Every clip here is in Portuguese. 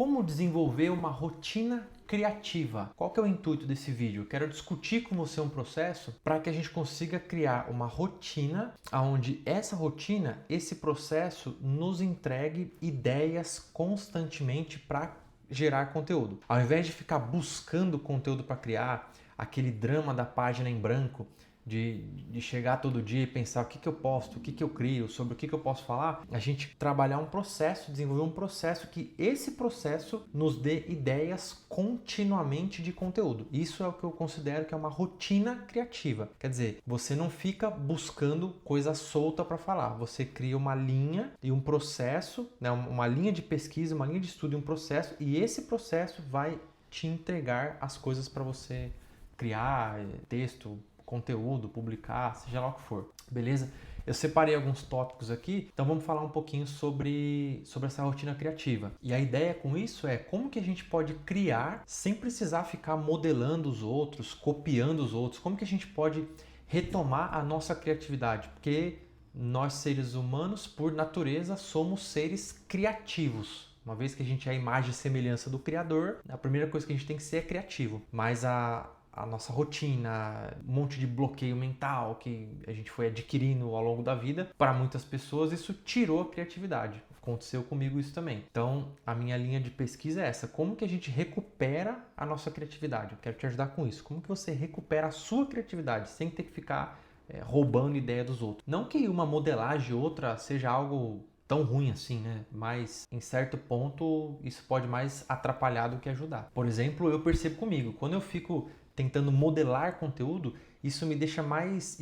Como desenvolver uma rotina criativa? Qual que é o intuito desse vídeo? Eu quero discutir com você um processo para que a gente consiga criar uma rotina onde essa rotina, esse processo nos entregue ideias constantemente para gerar conteúdo. Ao invés de ficar buscando conteúdo para criar, aquele drama da página em branco, de chegar todo dia e pensar o que eu posto, o que eu crio, sobre o que eu posso falar, a gente trabalhar um processo, desenvolver um processo que esse processo nos dê ideias continuamente de conteúdo. Isso é o que eu considero que é uma rotina criativa. Quer dizer, você não fica buscando coisa solta para falar, você cria uma linha e um processo, né, uma linha de pesquisa, uma linha de estudo e um processo, e esse processo vai te entregar as coisas para você criar, texto, conteúdo, publicar, seja lá o que for, beleza? Eu separei alguns tópicos aqui, então vamos falar um pouquinho sobre essa rotina criativa. E a ideia com isso é como que a gente pode criar sem precisar ficar modelando os outros, copiando os outros, como que a gente pode retomar a nossa criatividade, porque nós seres humanos, por natureza, somos seres criativos. Uma vez que a gente é a imagem e semelhança do Criador, a primeira coisa que a gente tem que ser é criativo, mas a nossa rotina, um monte de bloqueio mental que a gente foi adquirindo ao longo da vida, para muitas pessoas isso tirou a criatividade. Aconteceu comigo isso também. Então, a minha linha de pesquisa é essa. Como que a gente recupera a nossa criatividade? Eu quero te ajudar com isso. Como que você recupera a sua criatividade sem ter que ficar roubando ideia dos outros? Não que uma modelagem ou outra seja algo tão ruim assim, né? Mas em certo ponto isso pode mais atrapalhar do que ajudar. Por exemplo, eu percebo comigo, quando eu fico tentando modelar conteúdo, isso me deixa mais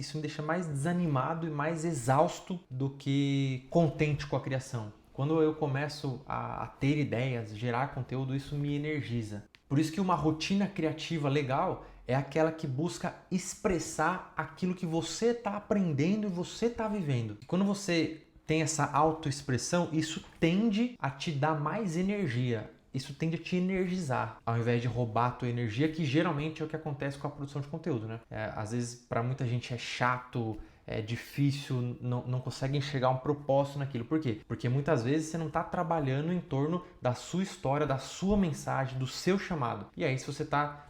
desanimado e mais exausto do que contente com a criação. Quando eu começo a ter ideias, gerar conteúdo, isso me energiza. Por isso que uma rotina criativa legal é aquela que busca expressar aquilo que você está aprendendo e você está vivendo. E quando você tem essa autoexpressão, isso tende a te dar mais energia. Isso tende a te energizar, ao invés de roubar a tua energia, que geralmente é o que acontece com a produção de conteúdo, né? Às vezes, para muita gente é chato, é difícil, não consegue enxergar um propósito naquilo. Por quê? Porque muitas vezes você não está trabalhando em torno da sua história, da sua mensagem, do seu chamado. E aí, se você está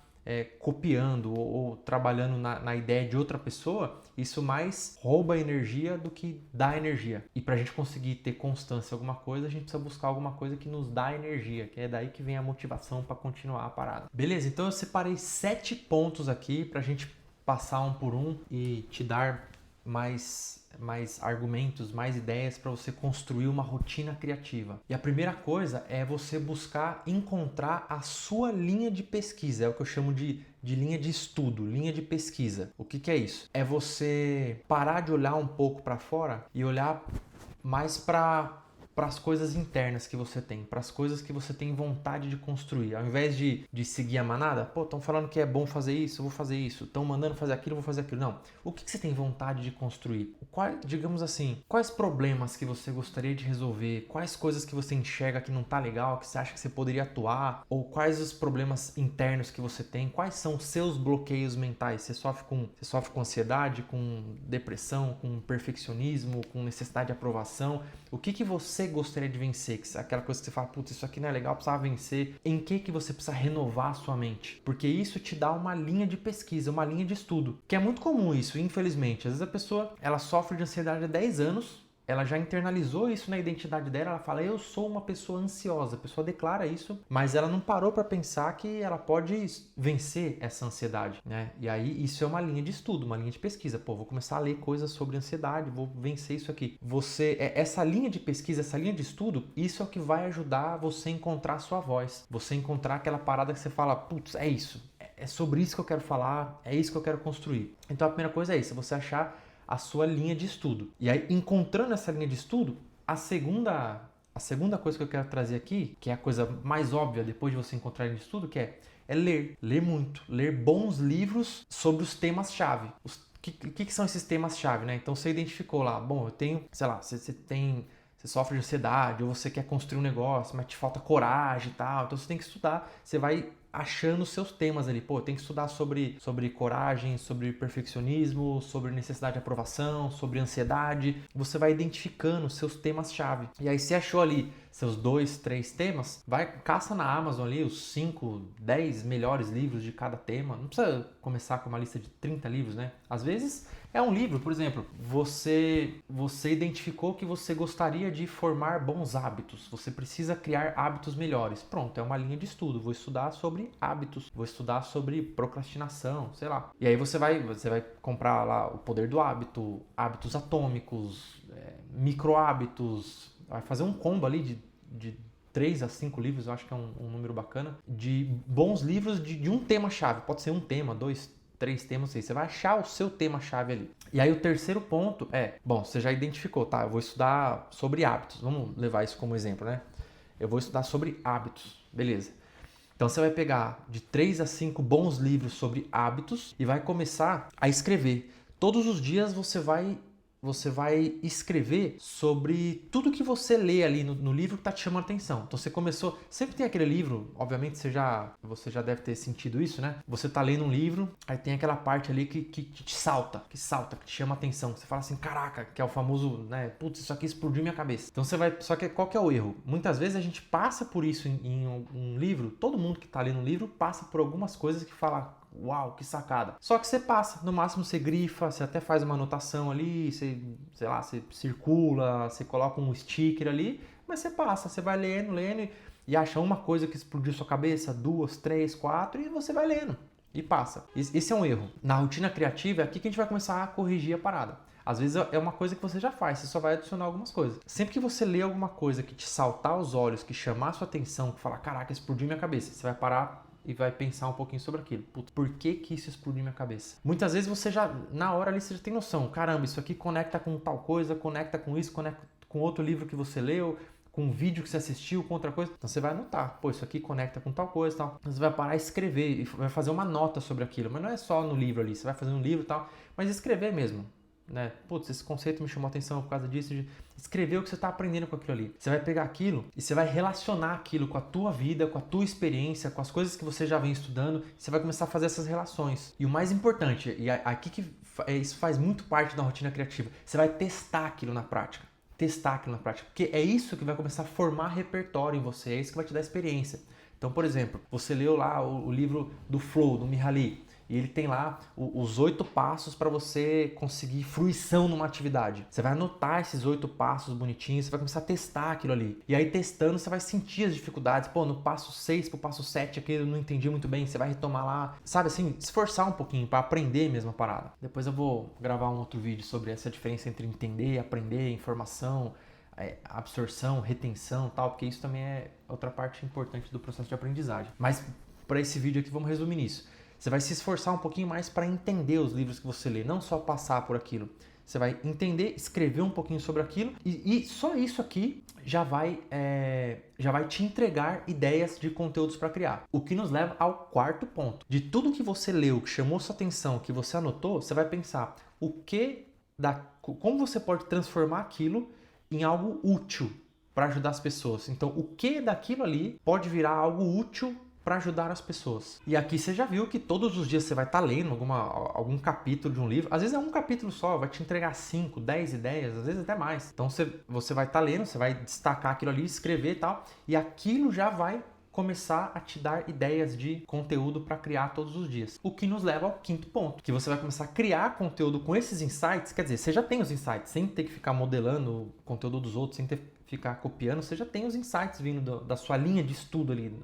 copiando ou trabalhando na ideia de outra pessoa, isso mais rouba energia do que dá energia. E para a gente conseguir ter constância em alguma coisa, a gente precisa buscar alguma coisa que nos dá energia, que é daí que vem a motivação para continuar a parada. Beleza? Então eu separei 7 pontos aqui para a gente passar um por um e te dar mais argumentos, mais ideias para você construir uma rotina criativa. E a primeira coisa é você buscar encontrar a sua linha de pesquisa, é o que eu chamo de linha de estudo, linha de pesquisa. O que é isso? É você parar de olhar um pouco para fora e olhar mais para as coisas internas que você tem, para as coisas que você tem vontade de construir. Ao invés de seguir a manada, pô, estão falando que é bom fazer isso, eu vou fazer isso. Estão mandando fazer aquilo, eu vou fazer aquilo. Não. O que você tem vontade de construir? Digamos assim, quais problemas que você gostaria de resolver? Quais coisas que você enxerga que não tá legal, que você acha que você poderia atuar? Ou quais os problemas internos que você tem? Quais são os seus bloqueios mentais? Você sofre com ansiedade, com depressão, com perfeccionismo, com necessidade de aprovação? O que você gostaria de vencer? Aquela coisa que você fala, putz, isso aqui não é legal, precisava vencer. Em que você precisa renovar a sua mente? Porque isso te dá uma linha de pesquisa, uma linha de estudo. Que é muito comum isso, infelizmente. Às vezes a pessoa, ela sofre de ansiedade há 10 anos, ela já internalizou isso na identidade dela, ela fala, eu sou uma pessoa ansiosa. A pessoa declara isso, mas ela não parou para pensar que ela pode vencer essa ansiedade, né? E aí isso é uma linha de estudo, uma linha de pesquisa. Pô, vou começar a ler coisas sobre ansiedade, vou vencer isso aqui. Essa linha de pesquisa, essa linha de estudo, isso é o que vai ajudar você a encontrar a sua voz. Você encontrar aquela parada que você fala, putz, é isso. É sobre isso que eu quero falar, é isso que eu quero construir. Então a primeira coisa é isso, você achar a sua linha de estudo. E aí, encontrando essa linha de estudo, a segunda coisa que eu quero trazer aqui, que é a coisa mais óbvia depois de você encontrar a linha de estudo, que é ler. Ler muito. Ler bons livros sobre os temas-chave. O que são esses temas-chave, né? Então, você identificou lá, bom, eu tenho, sei lá, você sofre de ansiedade, ou você quer construir um negócio, mas te falta coragem e tal, então você tem que estudar, você vai achando os seus temas ali. Pô, tem que estudar sobre coragem, sobre perfeccionismo, sobre necessidade de aprovação, sobre ansiedade. Você vai identificando os seus temas-chave. E aí você achou ali seus 2, 3 temas, caça na Amazon ali os 5, 10 melhores livros de cada tema. Não precisa começar com uma lista de 30 livros, né? Às vezes é um livro, por exemplo, você identificou que você gostaria de formar bons hábitos, você precisa criar hábitos melhores. Pronto, é uma linha de estudo, vou estudar sobre hábitos, vou estudar sobre procrastinação, sei lá. E aí você vai comprar lá O Poder do Hábito, Hábitos Atômicos, Micro Hábitos, vai fazer um combo ali de 3 a 5 livros, eu acho que é um número bacana, de bons livros de um tema-chave, pode ser um tema, 2, 3 temas, você vai achar o seu tema-chave ali. E aí o terceiro ponto bom, você já identificou, tá? Eu vou estudar sobre hábitos, vamos levar isso como exemplo, né? Eu vou estudar sobre hábitos, beleza. Então você vai pegar de 3 a 5 bons livros sobre hábitos e vai começar a escrever. Todos os dias você vai escrever sobre tudo que você lê ali no livro que está te chamando a atenção. Então você começou, sempre tem aquele livro, obviamente você já deve ter sentido isso, né? Você está lendo um livro, aí tem aquela parte ali que te salta, que te chama a atenção. Você fala assim, caraca, que é o famoso, né? Putz, isso aqui explodiu minha cabeça. Então só que qual que é o erro? Muitas vezes a gente passa por isso em um livro, todo mundo que está lendo um livro passa por algumas coisas que fala, uau, que sacada. Só que você passa, no máximo você grifa, você até faz uma anotação ali, você circula, você coloca um sticker ali, mas você passa, você vai lendo e acha uma coisa que explodiu sua cabeça, 2, 3, 4 e você vai lendo e passa. Esse é um erro. Na rotina criativa é aqui que a gente vai começar a corrigir a parada. Às vezes é uma coisa que você já faz, você só vai adicionar algumas coisas. Sempre que você lê alguma coisa que te saltar aos olhos, que chamar a sua atenção, que falar, caraca, explodiu minha cabeça, você vai parar e vai pensar um pouquinho sobre aquilo. Putz, por que isso explodiu minha cabeça? Muitas vezes você já, na hora ali, você já tem noção. Caramba, isso aqui conecta com tal coisa, conecta com isso, conecta com outro livro que você leu, com um vídeo que você assistiu, com outra coisa. Então você vai anotar. Pô, isso aqui conecta com tal coisa e tal. Então você vai parar e escrever e vai fazer uma nota sobre aquilo. Mas não é só no livro ali. Você vai fazer um livro e tal, mas escrever mesmo. Né? Putz, esse conceito me chamou a atenção por causa disso, de escrever o que você está aprendendo com aquilo ali. Você vai pegar aquilo e você vai relacionar aquilo com a tua vida, com a tua experiência, com as coisas que você já vem estudando, você vai começar a fazer essas relações. E o mais importante, e aqui que isso faz muito parte da rotina criativa, você vai testar aquilo na prática. Porque é isso que vai começar a formar repertório em você, é isso que vai te dar experiência. Então, por exemplo, você leu lá o livro do Flow, do Mihaly, e ele tem lá os 8 passos para você conseguir fruição numa atividade. Você vai anotar esses 8 passos bonitinhos, você vai começar a testar aquilo ali. E aí testando, você vai sentir as dificuldades. Pô, no passo 6 pro passo 7 aqui eu não entendi muito bem, você vai retomar lá. Sabe assim, esforçar um pouquinho para aprender mesmo a parada. Depois eu vou gravar um outro vídeo sobre essa diferença entre entender, aprender, informação, absorção, retenção e tal, porque isso também é outra parte importante do processo de aprendizagem. Mas para esse vídeo aqui vamos resumir nisso. Você vai se esforçar um pouquinho mais para entender os livros que você lê, não só passar por aquilo. Você vai entender, escrever um pouquinho sobre aquilo e só isso aqui já vai te entregar ideias de conteúdos para criar. O que nos leva ao quarto ponto. De tudo que você leu, que chamou sua atenção, que você anotou, você vai pensar como você pode transformar aquilo em algo útil para ajudar as pessoas. Então, o que daquilo ali pode virar algo útil para ajudar as pessoas. E aqui você já viu que todos os dias você vai estar lendo algum capítulo de um livro. Às vezes é um capítulo só, vai te entregar 5, 10 ideias, às vezes até mais. Então você vai estar lendo, você vai destacar aquilo ali, escrever e tal, e aquilo já vai começar a te dar ideias de conteúdo para criar todos os dias. O que nos leva ao quinto ponto, que você vai começar a criar conteúdo com esses insights, quer dizer, você já tem os insights, sem ter que ficar modelando o conteúdo dos outros, sem ter que ficar copiando, você já tem os insights vindo da sua linha de estudo ali,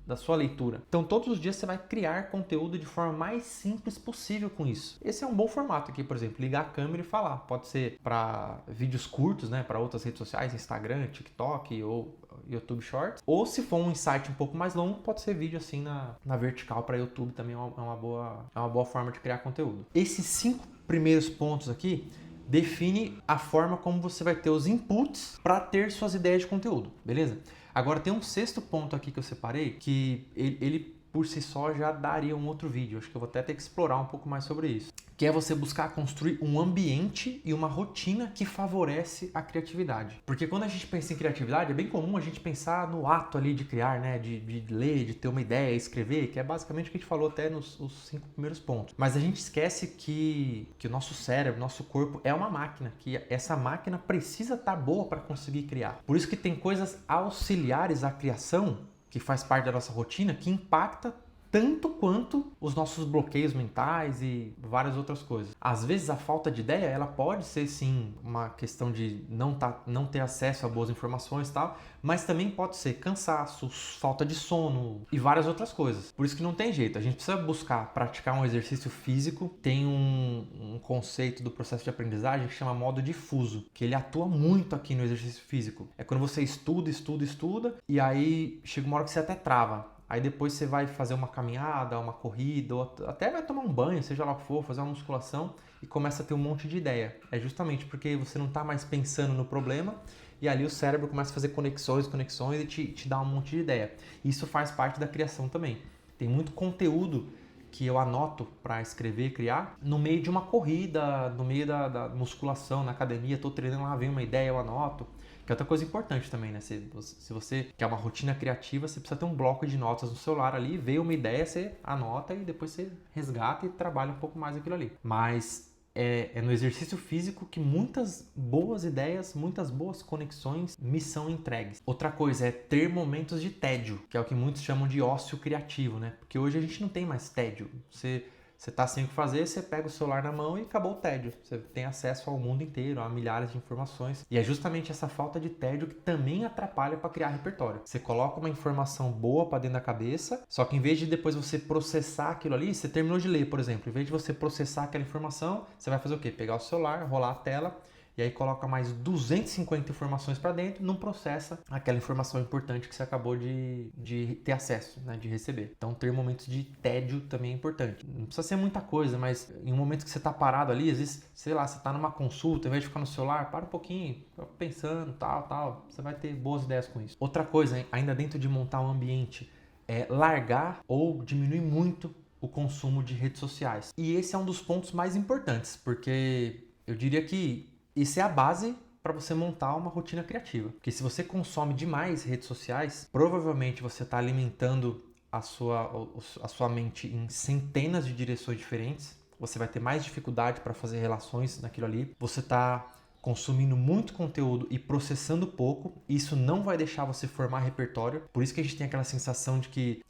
da sua leitura. Então todos os dias você vai criar conteúdo de forma mais simples possível com isso. Esse é um bom formato aqui, por exemplo, ligar a câmera e falar. Pode ser para vídeos curtos, né, para outras redes sociais, Instagram, TikTok ou YouTube Shorts. Ou se for um insight um pouco mais longo, pode ser vídeo assim na vertical para YouTube, também é uma boa forma de criar conteúdo. Esses 5 primeiros pontos aqui define a forma como você vai ter os inputs para ter suas ideias de conteúdo, beleza? Agora tem um sexto ponto aqui que eu separei, que ele por si só já daria um outro vídeo. Acho que eu vou até ter que explorar um pouco mais sobre isso. que é você buscar construir um ambiente e uma rotina que favorece a criatividade. Porque quando a gente pensa em criatividade, é bem comum a gente pensar no ato ali de criar, né? De ler, de ter uma ideia, escrever, que é basicamente o que a gente falou até nos 5 primeiros pontos. Mas a gente esquece que o nosso cérebro, nosso corpo é uma máquina, que essa máquina precisa estar boa para conseguir criar. Por isso que tem coisas auxiliares à criação, que faz parte da nossa rotina, que impacta tanto quanto os nossos bloqueios mentais e várias outras coisas. Às vezes a falta de ideia, ela pode ser sim uma questão de não ter acesso a boas informações e tal, mas também pode ser cansaço, falta de sono e várias outras coisas. Por isso que não tem jeito, a gente precisa buscar praticar um exercício físico. Tem um conceito do processo de aprendizagem que chama modo difuso, que ele atua muito aqui no exercício físico. É quando você estuda e aí chega uma hora que você até trava. Aí depois você vai fazer uma caminhada, uma corrida, ou até vai tomar um banho, seja lá o que for, fazer uma musculação e começa a ter um monte de ideia. É justamente porque você não está mais pensando no problema e ali o cérebro começa a fazer conexões e te dá um monte de ideia. Isso faz parte da criação também. Tem muito conteúdo que eu anoto para escrever e criar no meio de uma corrida, no meio da musculação, na academia, estou treinando lá, vem uma ideia, eu anoto. Que é outra coisa importante também, né? Se você quer uma rotina criativa, você precisa ter um bloco de notas no celular ali, veio uma ideia, você anota e depois você resgata e trabalha um pouco mais aquilo ali. Mas é no exercício físico que muitas boas ideias, muitas boas conexões me são entregues. Outra coisa é ter momentos de tédio, que é o que muitos chamam de ócio criativo, né? Porque hoje a gente não tem mais tédio. Você tá sem o que fazer, você pega o celular na mão e acabou o tédio. Você tem acesso ao mundo inteiro, a milhares de informações. E é justamente essa falta de tédio que também atrapalha para criar repertório. Você coloca uma informação boa para dentro da cabeça, só que em vez de depois você processar aquilo ali, você terminou de ler, por exemplo, em vez de você processar aquela informação, você vai fazer o quê? Pegar o celular, rolar a tela, e aí coloca mais 250 informações para dentro, não processa aquela informação importante que você acabou de ter acesso, né, de receber. Então ter momentos de tédio também é importante. Não precisa ser muita coisa, mas em um momento que você está parado ali, às vezes, sei lá, você está numa consulta, ao invés de ficar no celular, para um pouquinho, pensando, tal, você vai ter boas ideias com isso. Outra coisa, ainda dentro de montar um ambiente, é largar ou diminuir muito o consumo de redes sociais. E esse é um dos pontos mais importantes, porque eu diria que isso é a base para você montar uma rotina criativa. Porque se você consome demais redes sociais, provavelmente você está alimentando a sua mente em centenas de direções diferentes. Você vai ter mais dificuldade para fazer relações naquilo ali. Você está consumindo muito conteúdo e processando pouco. Isso não vai deixar você formar repertório. Por isso que a gente tem aquela sensação de que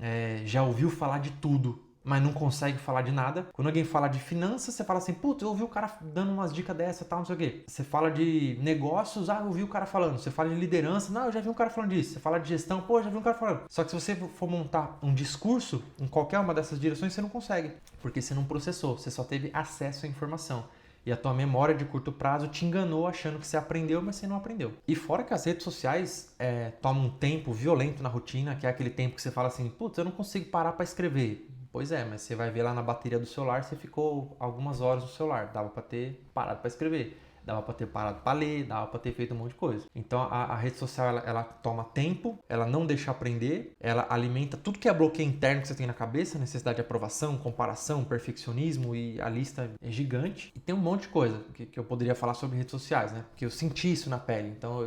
já ouviu falar de tudo, mas não consegue falar de nada. Quando alguém fala de finanças, você fala assim, putz, eu ouvi o cara dando umas dicas dessa, tal, não sei o quê. Você fala de negócios, eu ouvi o cara falando. Você fala de liderança, não, eu já vi um cara falando disso. Você fala de gestão, pô, já vi um cara falando. Só que se você for montar um discurso em qualquer uma dessas direções, você não consegue, porque você não processou, você só teve acesso à informação. E a tua memória de curto prazo te enganou achando que você aprendeu, mas você não aprendeu. E fora que as redes sociais tomam um tempo violento na rotina, que é aquele tempo que você fala assim, putz, eu não consigo parar para escrever. Pois é, mas você vai ver lá na bateria do celular, você ficou algumas horas no celular. Dava para ter parado para escrever, dava para ter parado para ler, dava para ter feito um monte de coisa. Então a rede social ela toma tempo, ela não deixa aprender, ela alimenta tudo que é bloqueio interno que você tem na cabeça, necessidade de aprovação, comparação, perfeccionismo, e a lista é gigante. E tem um monte de coisa que eu poderia falar sobre redes sociais, né? Porque eu senti isso na pele. Então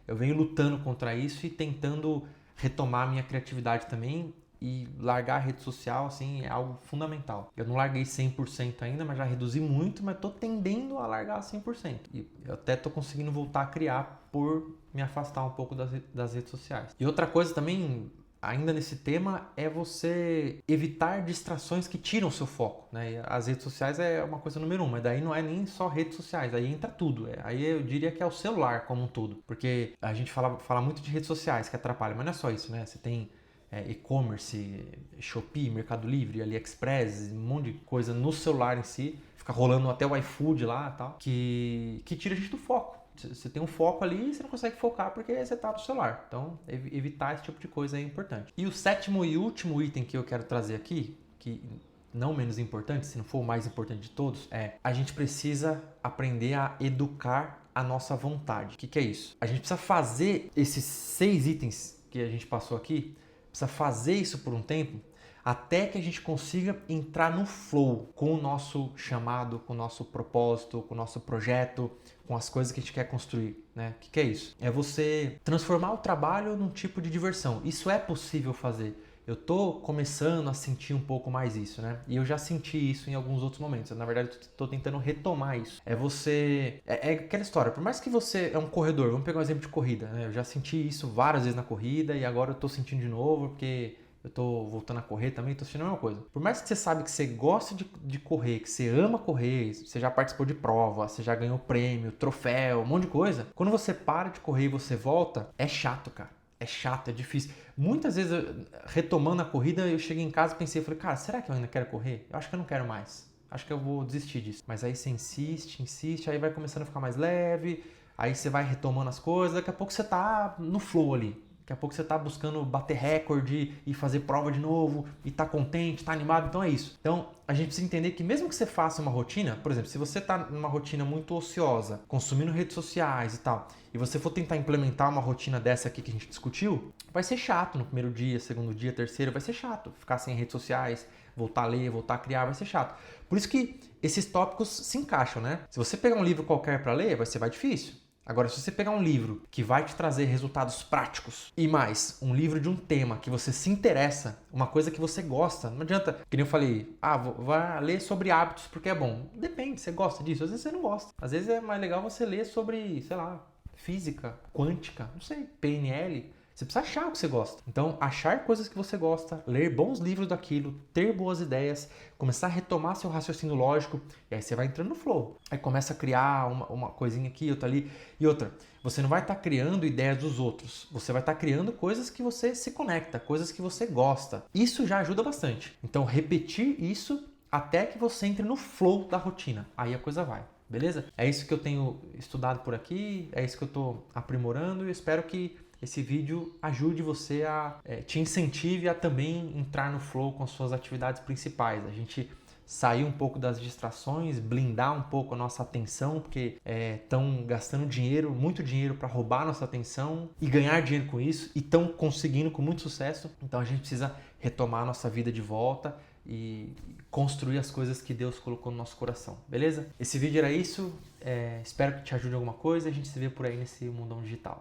eu venho lutando contra isso e tentando retomar a minha criatividade também. E largar a rede social, assim, é algo fundamental. Eu não larguei 100% ainda, mas já reduzi muito, mas tô tendendo a largar 100%. E eu até tô conseguindo voltar a criar por me afastar um pouco das redes sociais. E outra coisa também, ainda nesse tema, é você evitar distrações que tiram o seu foco, né? E as redes sociais é uma coisa número 1, mas daí não é nem só redes sociais, aí entra tudo. Aí eu diria que é o celular como um todo. Porque a gente fala muito de redes sociais que atrapalham, mas não é só isso, né? Você tem e-commerce, Shopee, Mercado Livre, AliExpress, um monte de coisa no celular em si, fica rolando até o iFood lá e tal, que tira a gente do foco. Você tem um foco ali e você não consegue focar porque você está no celular. Então, evitar esse tipo de coisa é importante. E o sétimo e último item que eu quero trazer aqui, que não menos importante, se não for o mais importante de todos, a gente precisa aprender a educar a nossa vontade. O que é isso? A gente precisa fazer esses 6 itens que a gente passou aqui, precisa fazer isso por um tempo, até que a gente consiga entrar no flow com o nosso chamado, com o nosso propósito, com o nosso projeto, com as coisas que a gente quer construir, né? O que é isso? É você transformar o trabalho num tipo de diversão. Isso é possível fazer. Eu tô começando a sentir um pouco mais isso, né? E eu já senti isso em alguns outros momentos. Na verdade, eu tô tentando retomar isso. É você... É aquela história. Por mais que você é um corredor, vamos pegar um exemplo de corrida, né? Eu já senti isso várias vezes na corrida e agora eu tô sentindo de novo porque eu tô voltando a correr também, tô sentindo a mesma coisa. Por mais que você sabe que você gosta de correr, que você ama correr, você já participou de prova, você já ganhou prêmio, troféu, um monte de coisa. Quando você para de correr e você volta, é chato, cara. É chato, é difícil. Muitas vezes, retomando a corrida, eu cheguei em casa e pensei, falei, cara, será que eu ainda quero correr? Eu acho que eu não quero mais. Acho que eu vou desistir disso. Mas aí você insiste, aí vai começando a ficar mais leve, aí você vai retomando as coisas, daqui a pouco você tá no flow ali. Daqui a pouco você tá buscando bater recorde e fazer prova de novo e tá contente, tá animado, então é isso. Então a gente precisa entender que mesmo que você faça uma rotina, por exemplo, se você tá numa rotina muito ociosa, consumindo redes sociais e tal, e você for tentar implementar uma rotina dessa aqui que a gente discutiu, vai ser chato no primeiro dia, segundo dia, terceiro, vai ser chato. Ficar sem redes sociais, voltar a ler, voltar a criar, vai ser chato. Por isso que esses tópicos se encaixam, né? Se você pegar um livro qualquer para ler, vai ser mais difícil. Agora, se você pegar um livro que vai te trazer resultados práticos e mais um livro de um tema que você se interessa, uma coisa que você gosta, não adianta, que nem eu falei, vai ler sobre hábitos porque é bom. Depende, você gosta disso, às vezes você não gosta. Às vezes é mais legal você ler sobre, sei lá, física, quântica, não sei, PNL. Você precisa achar o que você gosta. Então, achar coisas que você gosta, ler bons livros daquilo, ter boas ideias, começar a retomar seu raciocínio lógico, e aí você vai entrando no flow. Aí começa a criar uma coisinha aqui, outra ali, e outra. Você não vai estar criando ideias dos outros, você vai estar criando coisas que você se conecta, coisas que você gosta. Isso já ajuda bastante. Então, repetir isso até que você entre no flow da rotina. Aí a coisa vai. Beleza? É isso que eu tenho estudado por aqui, é isso que eu estou aprimorando e espero que esse vídeo ajude você te incentive a também entrar no flow com as suas atividades principais. A gente sair um pouco das distrações, blindar um pouco a nossa atenção, porque estão gastando dinheiro, muito dinheiro para roubar a nossa atenção e ganhar dinheiro com isso e estão conseguindo com muito sucesso. Então a gente precisa retomar a nossa vida de volta e construir as coisas que Deus colocou no nosso coração, beleza? Esse vídeo era isso, espero que te ajude em alguma coisa e a gente se vê por aí nesse mundão digital.